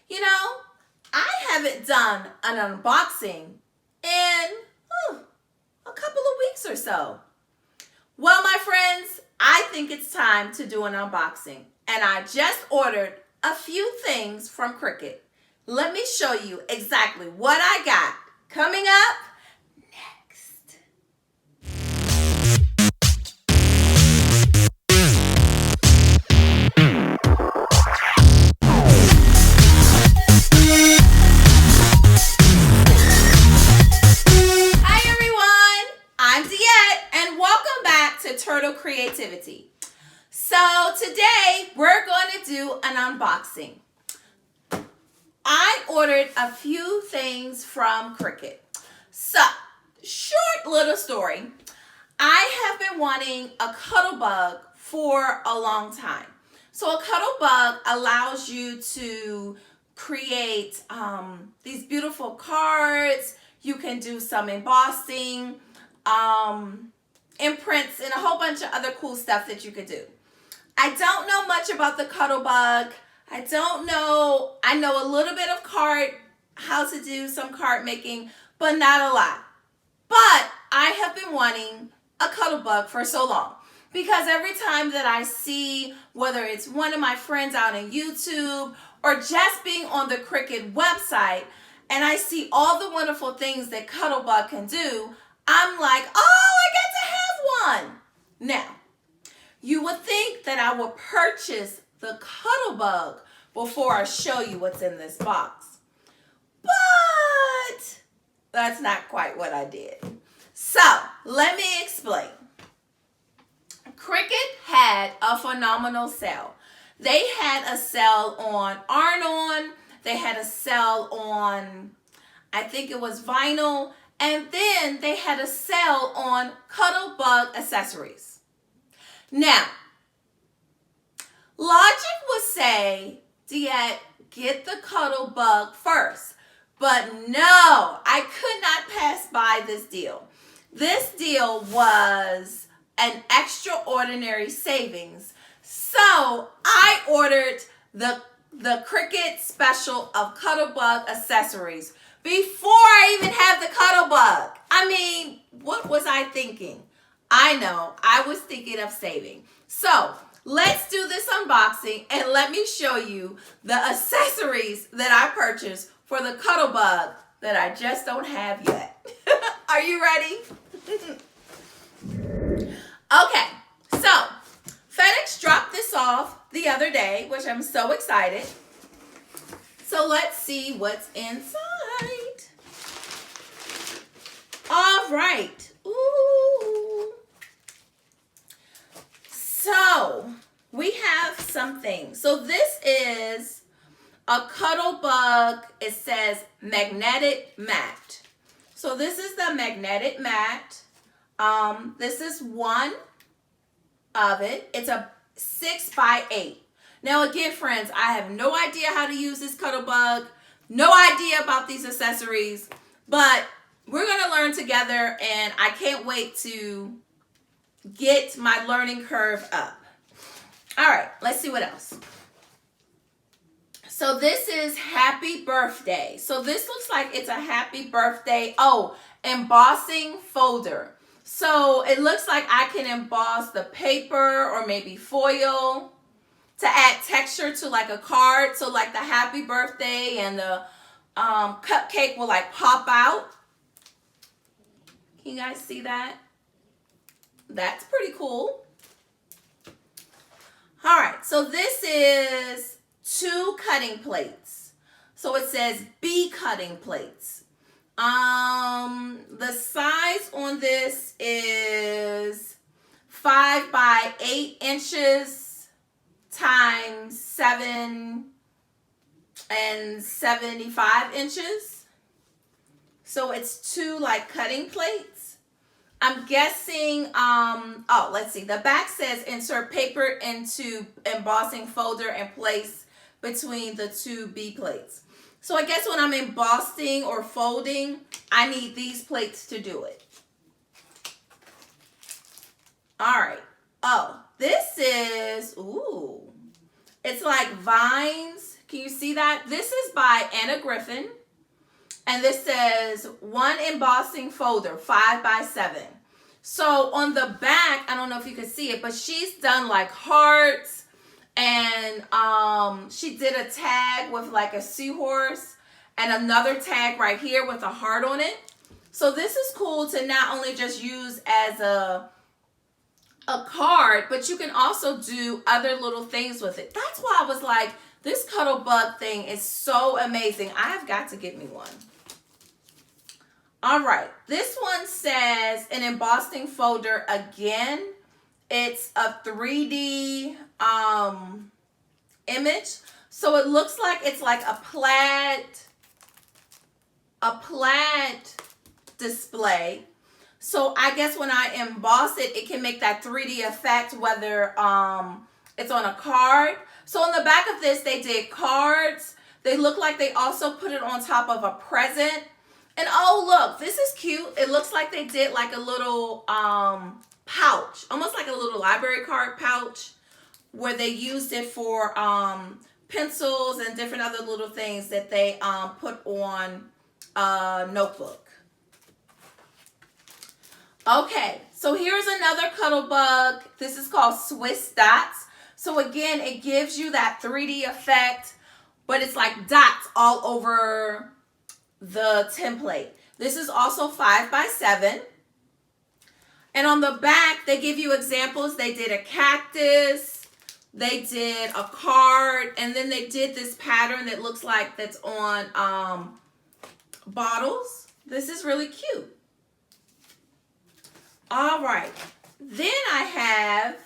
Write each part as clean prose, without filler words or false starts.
You know, I haven't done an unboxing in a couple of weeks or so. Well, my friends, I think it's time to do an unboxing. And I just ordered a few things from Cricut. Let me show you exactly what I got coming up next. Hi everyone, I'm Diette and welcome back to Turtle Creativity. So today we're going to do an unboxing. I ordered a few things from Cricut. So, short little story. I have been wanting a Cuttlebug for a long time. So a Cuttlebug allows you to create these beautiful cards. You can do some embossing, imprints, and a whole bunch of other cool stuff that you could do. I don't know much about the Cuttlebug. I know a little bit of how to do some card making, but not a lot. But I have been wanting a Cuttlebug for so long because every time that I see, whether it's one of my friends out on YouTube or just being on the Cricut website, and I see all the wonderful things that Cuttlebug can do, I'm like, oh, I get to have one. Now, you would think that I would purchase the Cuttlebug before I show you what's in this box. But that's not quite what I did. So, let me explain. Cricut had a phenomenal sale. They had a sale on Iron-On. They had a sale on, I think it was vinyl. And then they had a sale on Cuttlebug Accessories. Now, logic would say, Diette, get the Cuttlebug first. But no, I could not pass by this deal. This deal was an extraordinary savings. So I ordered the Cricut special of Cuttlebug Accessories before I even had the Cuttlebug. I mean, what was I thinking? I know, I was thinking of saving. So let's do this unboxing and let me show you the accessories that I purchased for the Cuttlebug that I just don't have yet. Are you ready? Okay, so FedEx dropped this off the other day, which I'm so excited. So let's see what's inside. All right. Ooh. So we have some things. So this is a Cuttlebug. It says magnetic mat. So this is the magnetic mat. This is one of it. It's a 6x8. Now again, friends, I have no idea how to use this Cuttlebug. No idea about these accessories, but we're going to learn together and I can't wait to get my learning curve up. All right, let's see what else. So this is happy birthday. So this looks like it's a happy birthday. Oh, embossing folder. So it looks like I can emboss the paper or maybe foil to add texture to like a card. So like the happy birthday and the cupcake will like pop out. Can you guys see that? That's pretty cool. All right, so this is 2 cutting plates. So it says B cutting plates. The size on this is 5 by 8 inches times 7 and 75 inches. So it's 2 like cutting plates. I'm guessing, oh, let's see. The back says insert paper into embossing folder and place between the 2 B plates. So I guess when I'm embossing or folding, I need these plates to do it. All right. Oh, this is, ooh, it's like vines Can you see that? This is by Anna Griffin. And this says one embossing folder, 5 by 7. So on the back, I don't know if you can see it, but she's done like hearts, and she did a tag with like a seahorse and another tag right here with a heart on it. So this is cool to not only just use as a card, but you can also do other little things with it. That's why I was like, this Cuttlebug thing is so amazing. I have got to get me one. All right, this one says an embossing folder again. It's a 3D image. So it looks like it's like a plaid display. So I guess when I emboss it, it can make that 3D effect, whether it's on a card. So on the back of this, they did cards. They look like they also put it on top of a present. And oh, look, this is cute. It looks like they did like a little pouch, almost like a little library card pouch, where they used it for pencils and different other little things that they put on a notebook. Okay, so here's another Cuttlebug. This is called Swiss Dots. So again, it gives you that 3D effect, but it's like dots all over the template. This is also 5 by 7. And on the back, they give you examples. They did a cactus, they did a card, and then they did this pattern that looks like that's on bottles. This is really cute. All right, then I have,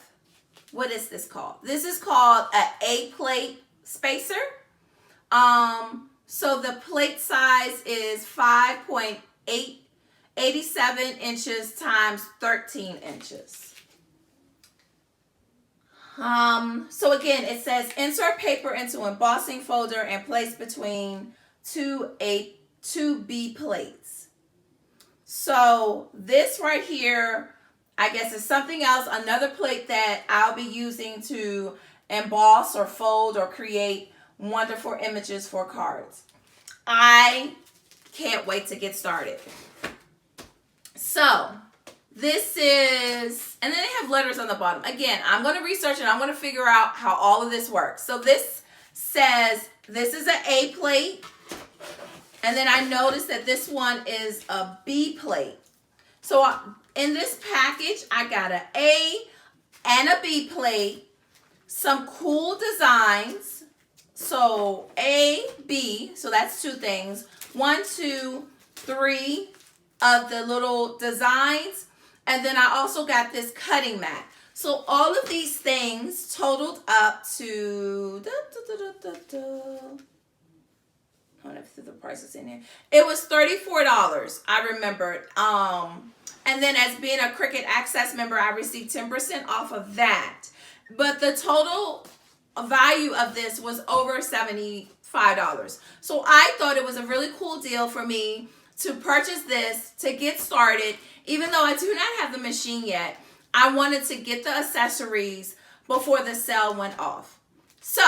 what is this called? This is called an A-plate spacer. So the plate size is 5.87 inches times 13 inches. So again, it says insert paper into embossing folder and place between two B plates. So this right here, I guess, is something else, another plate that I'll be using to emboss or fold or create wonderful images for cards. I can't wait to get started. So this is, and then they have letters on the bottom. Again, I'm going to research and I'm going to figure out how all of this works. So this says this is an A plate. And then I noticed that this one is a B plate. So in this package, I got an A and a B plate, some cool designs. So A, B, so that's two things. 1, 2, 3 of the little designs. And then I also got this cutting mat. So all of these things totaled up to, I don't know if the price is in here. It was $34, I remembered. And then as being a Cricut Access member, I received 10% off of that. But the total value of this was over $75. So I thought it was a really cool deal for me to purchase this to get started. Even though I do not have the machine yet, I wanted to get the accessories before the sale went off. So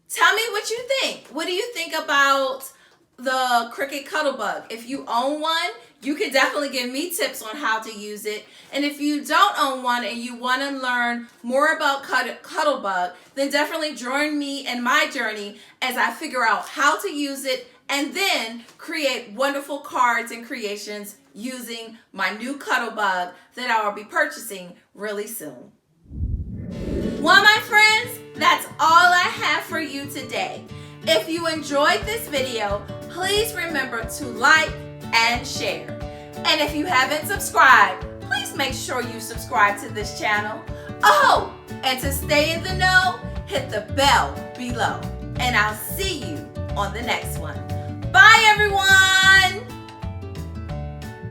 tell me what you think. What do you think about the Cricut Cuttlebug? If you own one, you can definitely give me tips on how to use it. And if you don't own one and you want to learn more about Cuttlebug, then definitely join me in my journey as I figure out how to use it and then create wonderful cards and creations using my new Cuttlebug that I will be purchasing really soon. Well, my friends, that's all I have for you today. If you enjoyed this video, please remember to like and share. And if you haven't subscribed, please make sure you subscribe to this channel. Oh, and to stay in the know, hit the bell below. And I'll see you on the next one. Bye, everyone.